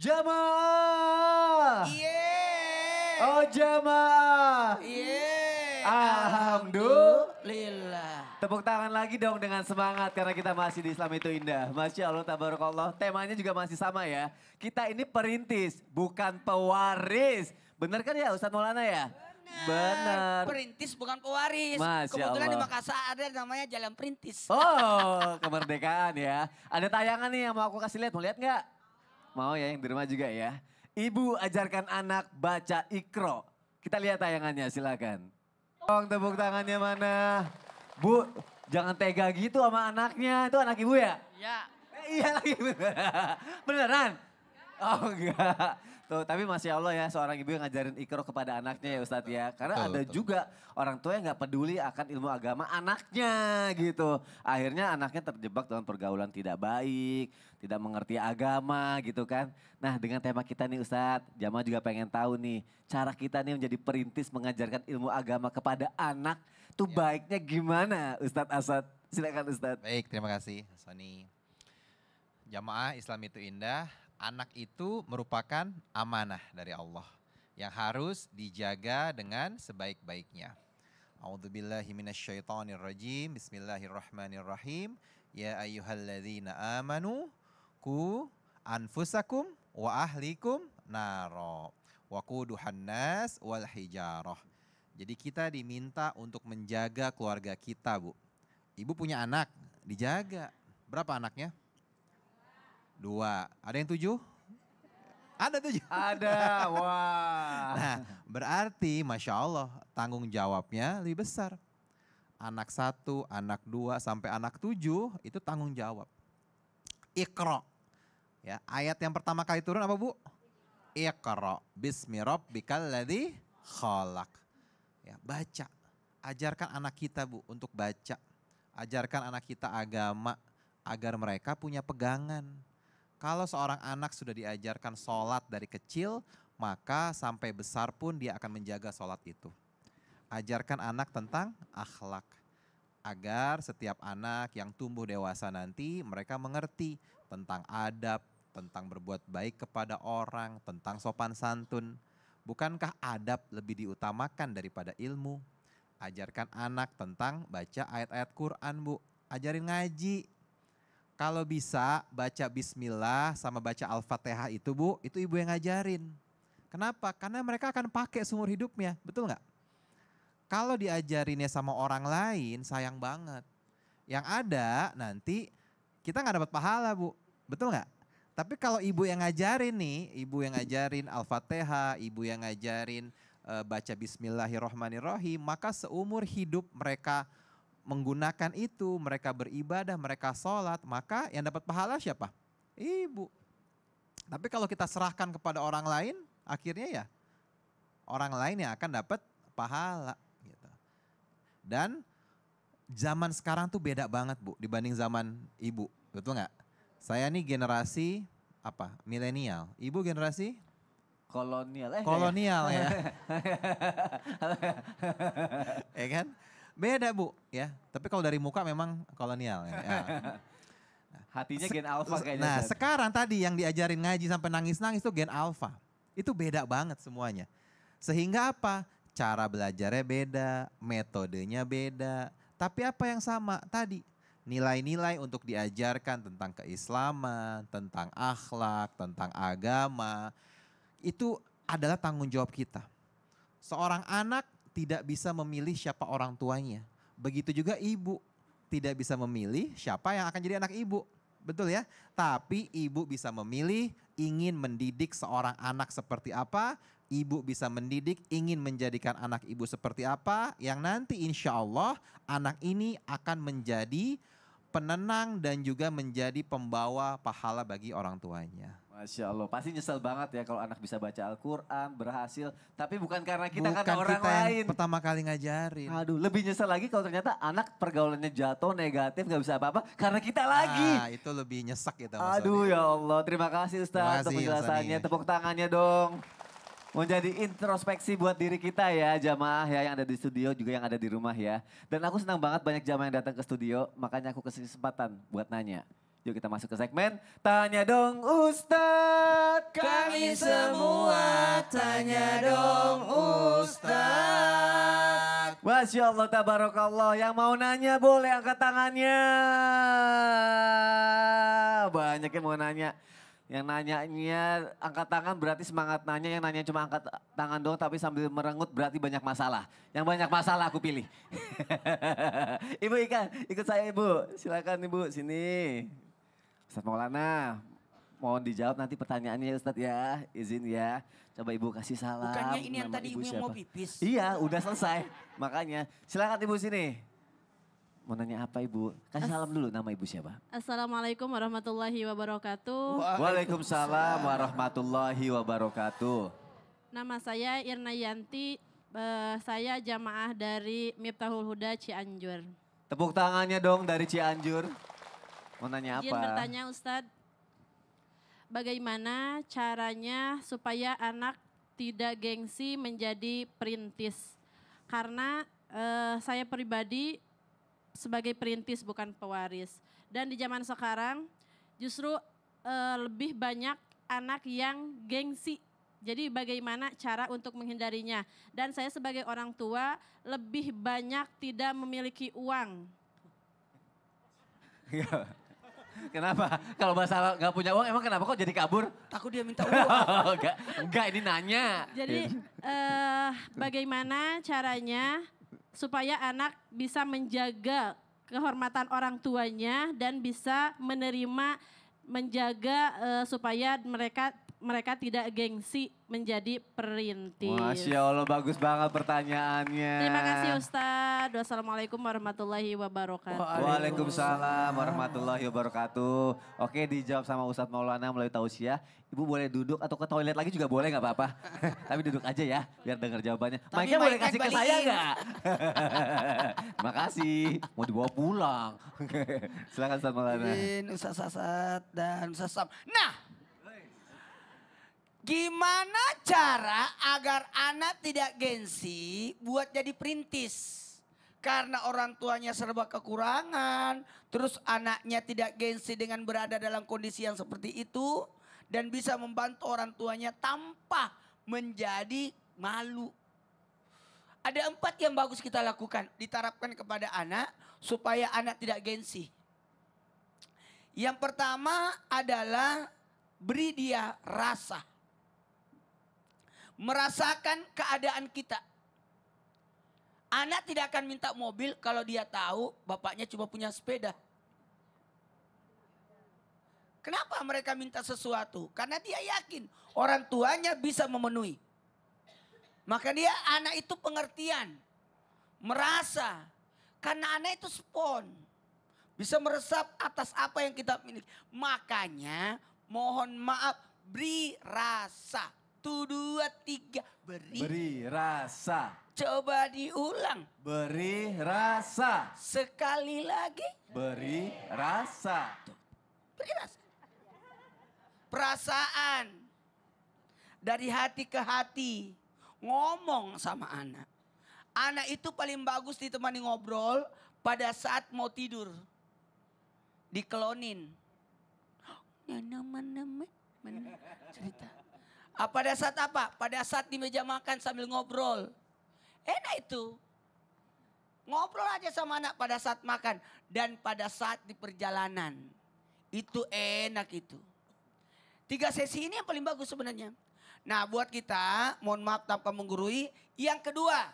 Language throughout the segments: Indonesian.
Jamaah. Iya. Oh jamaah. Iya. Alhamdulillah. Tepuk tangan lagi dong dengan semangat karena kita masih di Islam itu indah. Masya Allah, tabarakallah. Temanya juga masih sama ya. Kita ini perintis, bukan pewaris. Bener kan ya Ustadz Maulana ya? Bener. Perintis bukan pewaris. Masya Kebetulan di Allah. Makassar ada namanya Jalan Perintis. Oh, kemerdekaan ya. Ada tayangan nih yang mau aku kasih lihat. Mau lihat nggak? Mau ya, yang di rumah juga ya. Ibu ajarkan anak baca Iqra. Kita lihat tayangannya, silakan. Tepuk tangannya mana? Bu, jangan tega gitu sama anaknya. Itu anak ibu ya? Ya. Iya lagi beneran? Oh enggak. Tuh, tapi Masya Allah ya seorang ibu yang ngajarin Iqra kepada anaknya ya Ustadz ya. Karena ada juga orang tua yang gak peduli akan ilmu agama anaknya gitu. Akhirnya anaknya terjebak dalam pergaulan tidak baik, tidak mengerti agama gitu kan. Nah dengan tema kita nih Ustadz, Jamaah juga pengen tahu nih. Cara kita nih menjadi perintis mengajarkan ilmu agama kepada anak tuh baiknya gimana Ustadz Asad? Silakan Ustadz. Baik, terima kasih Sony. Jamaah Islam itu indah, anak itu merupakan amanah dari Allah yang harus dijaga dengan sebaik-baiknya. A'udzubillahi minasyaitonirrajim. Bismillahirrahmanirrahim. Ya ayyuhalladzina amanu ku anfusakum wa ahlikum naro wa quduhan nas wal hijarah. Jadi kita diminta untuk menjaga keluarga kita, Bu. Ibu punya anak, dijaga. Berapa anaknya? 2. Ada yang 7? Ada 7. Ada, wah. Nah, berarti Masya Allah tanggung jawabnya lebih besar. Anak 1, anak 2, sampai anak 7 itu tanggung jawab. Iqra. Ya, ayat yang pertama kali turun apa Bu? Iqra. Bismi rabbikal ladzi khalaq. Ya, baca. Ajarkan anak kita Bu untuk baca. Ajarkan anak kita agama agar mereka punya pegangan. Kalau seorang anak sudah diajarkan sholat dari kecil, maka sampai besar pun dia akan menjaga sholat itu. Ajarkan anak tentang akhlak. Agar setiap anak yang tumbuh dewasa nanti mereka mengerti tentang adab, tentang berbuat baik kepada orang, tentang sopan santun. Bukankah adab lebih diutamakan daripada ilmu? Ajarkan anak tentang baca ayat-ayat Quran Bu. Ajarin ngaji. Kalau bisa baca bismillah sama baca al-fatihah itu Bu, itu ibu yang ngajarin. Kenapa? Karena mereka akan pakai seumur hidupnya, betul nggak? Kalau diajarinnya sama orang lain sayang banget. Yang ada nanti kita nggak dapat pahala Bu, betul nggak? Tapi kalau ibu yang ngajarin nih, ibu yang ngajarin al-fatihah, ibu yang ngajarin baca bismillahirrohmanirrohim, maka seumur hidup mereka menggunakan itu, mereka beribadah, mereka sholat, maka yang dapat pahala siapa? Ibu. Tapi kalau kita serahkan kepada orang lain, akhirnya ya orang lain yang akan dapat pahala. Gitu. Dan zaman sekarang tuh beda banget Bu dibanding zaman ibu, betul nggak? Saya nih generasi apa? Milenial. Ibu generasi? Kolonial. Kolonial ya. Ya kan? Beda Bu ya, tapi kalau dari muka memang kolonial ya. Hatinya gen alpha kayaknya. Nah sekarang tadi yang diajarin ngaji sampai nangis-nangis itu gen alpha. Itu beda banget semuanya. Sehingga apa? Cara belajarnya beda, metodenya beda. Tapi apa yang sama tadi? Nilai-nilai untuk diajarkan tentang keislaman, tentang akhlak, tentang agama. Itu adalah tanggung jawab kita. Seorang anak tidak bisa memilih siapa orang tuanya. Begitu juga ibu tidak bisa memilih siapa yang akan jadi anak ibu. Betul ya? Tapi ibu bisa memilih ingin mendidik seorang anak seperti apa. Ibu bisa mendidik ingin menjadikan anak ibu seperti apa. Yang nanti insya Allah anak ini akan menjadi penenang dan juga menjadi pembawa pahala bagi orang tuanya. Masya Allah, pasti nyesel banget ya kalau anak bisa baca Al-Quran, berhasil. Tapi bukan karena kita, Bukan karena orang kita yang lain. pertama kali ngajarin. Aduh, lebih nyesel lagi kalau ternyata anak pergaulannya jatuh, negatif, gak bisa apa-apa. Karena kita lagi. Nah, itu lebih nyesek gitu. Aduh ya Allah, terima kasih Ustaz untuk kasih, penjelasannya. Sani. Tepuk tangannya dong. Menjadi introspeksi buat diri kita ya jamaah ya yang ada di studio juga yang ada di rumah ya. Dan aku senang banget banyak jamaah yang datang ke studio, makanya aku kasih kesempatan buat nanya. Yuk kita masuk ke segmen Tanya Dong Ustadz. Kami semua tanya dong Ustadz. Masya Allah, tabarakallah. Yang mau nanya boleh angkat tangannya. Banyak yang mau nanya. Yang nanyanya angkat tangan berarti semangat nanya. Yang nanya cuma angkat tangan doang tapi sambil merengut berarti banyak masalah. Yang banyak masalah aku pilih. Ibu Ika, ikut saya Ibu. Silakan Ibu, sini. Ustadz Maulana, mohon dijawab nanti pertanyaannya ya Ustadz ya. Izin ya. Coba Ibu kasih salam. Bukannya ini yang Nama tadi Ibu ibu yang mau siapa? pipis? Iya, udah selesai. Makanya, silakan Ibu sini. Mau nanya apa Ibu? Kasih salam dulu, nama Ibu siapa? Assalamualaikum warahmatullahi wabarakatuh. Waalaikumsalam warahmatullahi wabarakatuh. Nama saya Irna Yanti, saya jamaah dari Miftahul Huda Cianjur. Tepuk tangannya dong dari Cianjur. Mau nanya Izin apa? bertanya Ustadz, bagaimana caranya supaya anak tidak gengsi menjadi perintis? Karena saya pribadi sebagai perintis bukan pewaris. Dan di zaman sekarang justru lebih banyak anak yang gengsi. Jadi bagaimana cara untuk menghindarinya? Dan saya sebagai orang tua lebih banyak tidak memiliki uang. Kenapa? Kalau masalah nggak punya uang emang kenapa kok jadi kabur? Takut dia minta uang. enggak ini nanya. Jadi bagaimana caranya supaya anak bisa menjaga kehormatan orang tuanya dan bisa menerima, menjaga supaya mereka tidak gengsi menjadi perintis. Masya Allah bagus banget pertanyaannya. Terima kasih Ustadz. Wassalamualaikum warahmatullahi wabarakatuh. Waalaikumsalam warahmatullahi wabarakatuh. Oke dijawab sama Ustadz Maulana melalui tausiah. Ibu boleh duduk atau ke toilet lagi juga boleh nggak apa-apa. Tapi duduk aja ya biar dengar jawabannya. Tapi Mic-nya boleh mic-nya kasih ke saya nggak? Makasih. Mau dibawa pulang. Silakan Ustadz Maulana. Ustaz Sasat dan Ustaz Sam. Nah, gimana cara agar anak tidak gengsi buat jadi perintis? Karena orang tuanya serba kekurangan, terus anaknya tidak gengsi dengan berada dalam kondisi yang seperti itu. Dan bisa membantu orang tuanya tanpa menjadi malu. Ada 4 yang bagus kita lakukan, diterapkan kepada anak supaya anak tidak gengsi. Yang pertama adalah beri dia rasa. Merasakan keadaan kita. Anak tidak akan minta mobil kalau dia tahu bapaknya cuma punya sepeda. Kenapa mereka minta sesuatu? Karena dia yakin orang tuanya bisa memenuhi. Maka dia anak itu pengertian. Merasa. Karena anak itu spon. Bisa meresap atas apa yang kita miliki. Makanya mohon maaf beri rasa. 1, 2, 3 beri. Beri rasa. Coba diulang. Beri rasa. Sekali lagi. Beri rasa. Beri rasa. Perasaan. Dari hati ke hati. Ngomong sama anak. Anak itu paling bagus ditemani ngobrol pada saat mau tidur. Dikelonin. Mana cerita. Pada saat apa? Pada saat di meja makan sambil ngobrol. Enak itu. Ngobrol aja sama anak pada saat makan. Dan pada saat di perjalanan. Itu enak itu. 3 sesi ini yang paling bagus sebenarnya. Nah buat kita, mohon maaf tanpa menggurui. Yang kedua,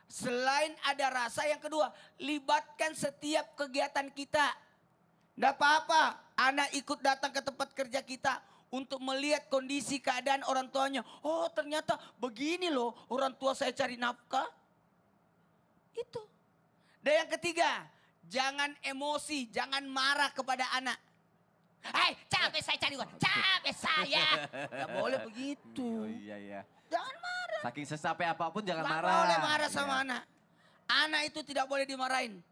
selain ada rasa, yang kedua, libatkan setiap kegiatan kita. Tidak apa-apa, anak ikut datang ke tempat kerja kita untuk melihat kondisi keadaan orang tuanya. Oh ternyata begini loh orang tua saya cari nafkah. Itu. Dan yang ketiga, jangan emosi, jangan marah kepada anak. Hei, capek saya cari uang, capek saya. Gak boleh begitu. Oh iya iya. Jangan marah. Saking sesapek apapun jangan Gak marah. boleh marah sama Iya. anak. Anak itu tidak boleh dimarahin.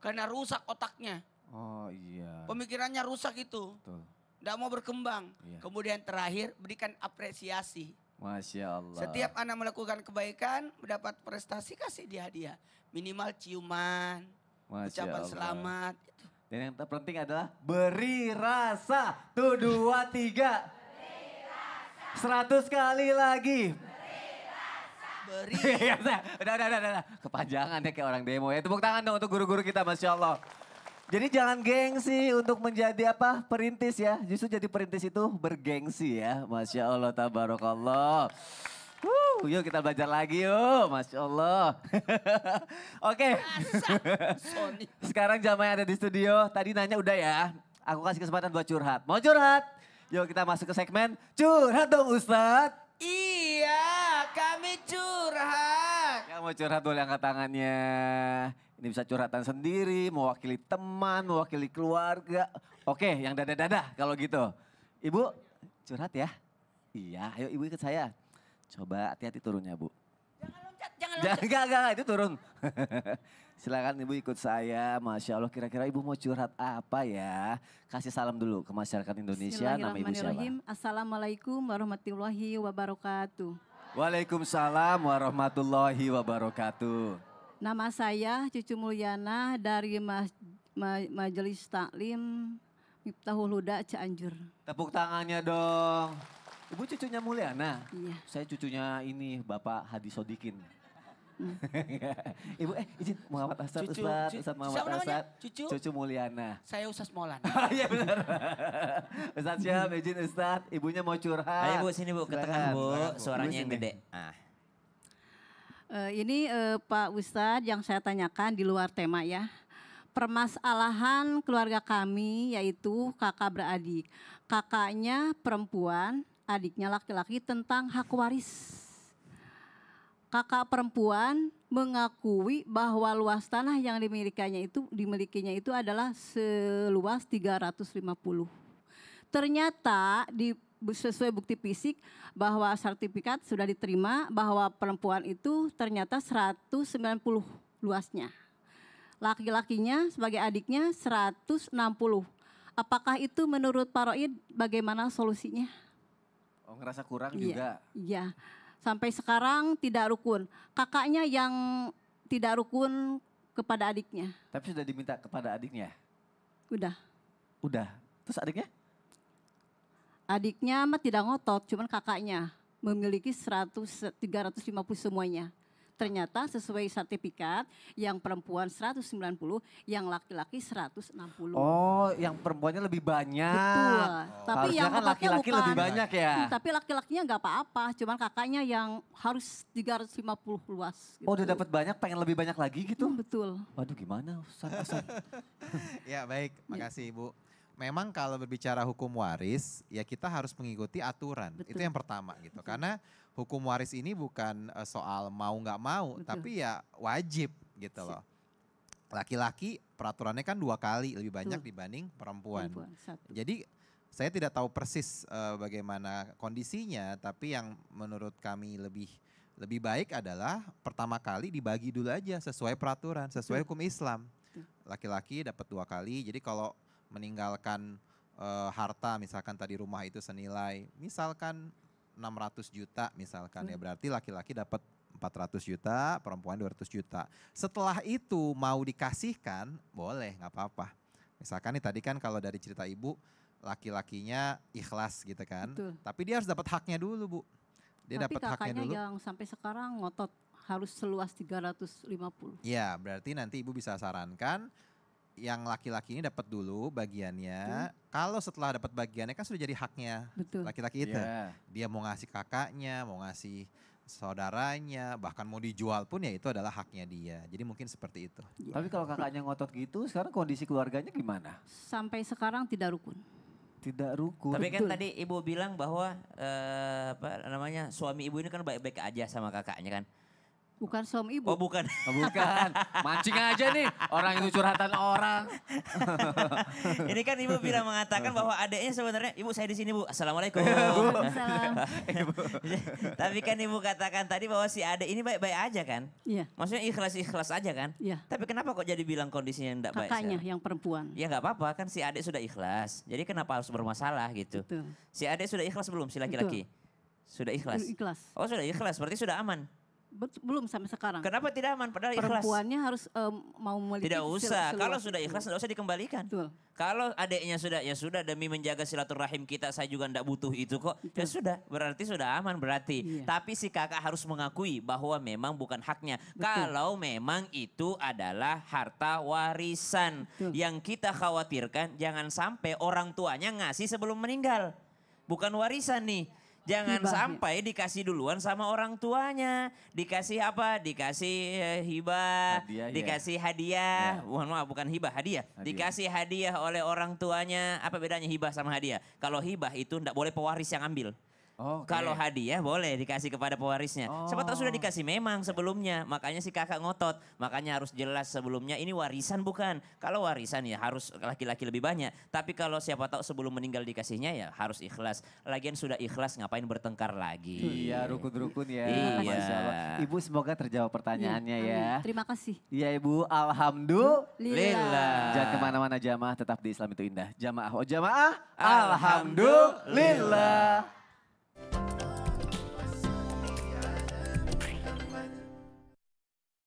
Karena rusak otaknya. Oh iya. Pemikirannya rusak itu. Betul. Tidak mau berkembang. Iya. Kemudian terakhir berikan apresiasi. Masya Allah. Setiap anak melakukan kebaikan, mendapat prestasi, kasih dia hadiah. Minimal ciuman, Masya ucapan Allah. selamat. Itu. Dan yang terpenting adalah beri rasa. Tuh 2, 3. 100 kali lagi. Beri. udah. Kepanjangan ya kayak orang demo ya. Tepuk tangan dong untuk guru-guru kita, Masya Allah. Jadi jangan gengsi untuk menjadi apa? Perintis ya. Justru jadi perintis itu bergengsi ya. Masya Allah, tabarakallah. Yuk kita belajar lagi yuk, Masya Allah. Oke. Sekarang jamaah yang ada di studio, tadi nanya udah ya. Aku kasih kesempatan buat curhat. Mau curhat? Yuk kita masuk ke segmen curhat dong Ustadz. Iya, kami curhat. Yang mau curhat boleh angkat tangannya. Ini bisa curhatan sendiri, mewakili teman, mewakili keluarga. Oke, yang dada-dada kalau gitu. Ibu curhat ya? Iya, ayo ibu ikut saya. Coba hati-hati turunnya Bu. Jangan loncat, jangan loncat. Enggak, itu turun. Silakan ibu ikut saya, Masya Allah kira-kira ibu mau curhat apa ya? Kasih salam dulu ke masyarakat Indonesia, nama ibu siapa? Assalamualaikum warahmatullahi wabarakatuh. Waalaikumsalam warahmatullahi wabarakatuh. Nama saya Cucu Mulyana dari Majelis Taklim Miftahul Huda Cianjur. Tepuk tangannya dong. Ibu cucunya Mulyana? Iya. Saya cucunya ini Bapak Hadi Sodikin. Ibu izin Muhammad Asad, Ustaz Muhammad Asad. Cucu Mulyana. Saya Ustaz Molan. Iya benar. Ustaz siap, izin Ustaz. Ibunya mau curhat. Ayo Bu, sini Bu, ke tengah Bu, suaranya yang gede. Ini Pak Ustadz yang saya tanyakan di luar tema ya. Permasalahan keluarga kami yaitu kakak beradik. Kakaknya perempuan, adiknya laki-laki tentang hak waris. Kakak perempuan mengakui bahwa luas tanah yang dimilikinya itu adalah seluas 350. Ternyata sesuai bukti fisik bahwa sertifikat sudah diterima bahwa perempuan itu ternyata 190 luasnya. Laki-lakinya sebagai adiknya 160. Apakah itu menurut Pak Roid bagaimana solusinya? Oh ngerasa kurang juga? Iya. Sampai sekarang tidak rukun. Kakaknya yang tidak rukun kepada adiknya. Tapi sudah diminta kepada adiknya? Udah. Terus adiknya? Adiknya mah tidak ngotot, cuman kakaknya memiliki 350 semuanya. Ternyata sesuai sertifikat yang perempuan 190, yang laki-laki 160. Oh, yang perempuannya lebih banyak. Betul. Tapi yang kan laki-laki lebih banyak ya. Tapi laki-lakinya nggak apa-apa, cuman kakaknya yang harus 350 luas. Gitu. Oh, udah dapat banyak, pengen lebih banyak lagi gitu? Betul. Waduh, gimana Ustaz? Ya baik, makasih Ibu. Memang kalau berbicara hukum waris, ya kita harus mengikuti aturan. Betul. Itu yang pertama gitu. Karena hukum waris ini bukan soal mau nggak mau, tapi ya wajib gitu loh. Laki-laki peraturannya kan 2 kali lebih banyak dibanding perempuan. Jadi saya tidak tahu persis bagaimana kondisinya, tapi yang menurut kami lebih baik adalah pertama kali dibagi dulu aja sesuai peraturan, sesuai hukum Islam. Laki-laki dapat 2 kali, jadi kalau meninggalkan harta misalkan tadi rumah itu senilai misalkan 600 juta misalkan ya berarti laki-laki dapat 400 juta, perempuan 200 juta. Setelah itu mau dikasihkan boleh nggak apa-apa. Misalkan nih tadi kan kalau dari cerita ibu laki-lakinya ikhlas gitu kan. Betul. Tapi dia harus dapat haknya dulu Bu. Dia dapat haknya dulu. Tapi kakaknya yang sampai sekarang ngotot harus seluas 350. Ya berarti nanti ibu bisa sarankan yang laki-laki ini dapat dulu bagiannya. Kalau setelah dapat bagiannya kan sudah jadi haknya laki-laki itu. Yeah. Dia mau ngasih kakaknya, mau ngasih saudaranya, bahkan mau dijual pun ya itu adalah haknya dia. Jadi mungkin seperti itu. Tapi kalau kakaknya ngotot gitu, sekarang kondisi keluarganya gimana? Sampai sekarang tidak rukun. Tidak rukun. Tapi kan tadi ibu bilang bahwa suami ibu ini kan baik-baik aja sama kakaknya kan. Bukan suami ibu. Oh bukan. Oh, bukan, mancing aja nih orang itu curhatan orang. Ini kan ibu bilang mengatakan bahwa adiknya sebenarnya, ibu saya di sini Bu, assalamualaikum. Waalaikumsalam. Tapi kan ibu katakan tadi bahwa si adik ini baik-baik aja kan? Iya. Maksudnya ikhlas-ikhlas aja kan? Iya. Tapi kenapa kok jadi bilang kondisinya tidak baik? Kakaknya sekarang? yang perempuan. Ya nggak apa-apa kan si adik sudah ikhlas. Jadi kenapa harus bermasalah gitu? Betul. Si adik sudah ikhlas belum si laki-laki? Sudah ikhlas? Ikhlas. Oh sudah ikhlas, berarti sudah aman? Belum sampai sekarang. Kenapa tidak aman padahal ikhlas? Perempuannya harus mau memiliki Tidak usah, kalau seluas sudah itu. ikhlas tidak usah dikembalikan. Betul. Kalau adiknya sudah, ya sudah demi menjaga silaturahim kita saya juga tidak butuh itu kok. Ya sudah, berarti sudah aman berarti. Iya. Tapi si kakak harus mengakui bahwa memang bukan haknya. Kalau memang itu adalah harta warisan. Betul. Yang kita khawatirkan jangan sampai orang tuanya ngasih sebelum meninggal. Bukan warisan nih. Jangan Hibah, sampai dikasih duluan sama orang tuanya. Dikasih apa? Dikasih hibah, Hadiah, ya. dikasih hadiah. Mohon maaf, bukan hibah, hadiah. Hadiah. Dikasih hadiah oleh orang tuanya. Apa bedanya hibah sama hadiah? Kalau hibah itu enggak boleh pewaris yang ambil. Oke. Kalau hadiah boleh dikasih kepada pewarisnya. Siapa tahu sudah dikasih memang sebelumnya. Makanya si kakak ngotot. Makanya harus jelas sebelumnya ini warisan bukan. Kalau warisan ya harus laki-laki lebih banyak. Tapi kalau siapa tahu sebelum meninggal dikasihnya ya harus ikhlas. Lagian sudah ikhlas ngapain bertengkar lagi. Iya, rukun-rukun ya. Iya. Masya Allah. Ibu semoga terjawab pertanyaannya Iya, ya. amin. Terima kasih. Iya Ibu, alhamdulillah. Lillah. Jangan kemana-mana jamaah, tetap di Islam itu indah. Jamaah, oh jamaah, alhamdulillah.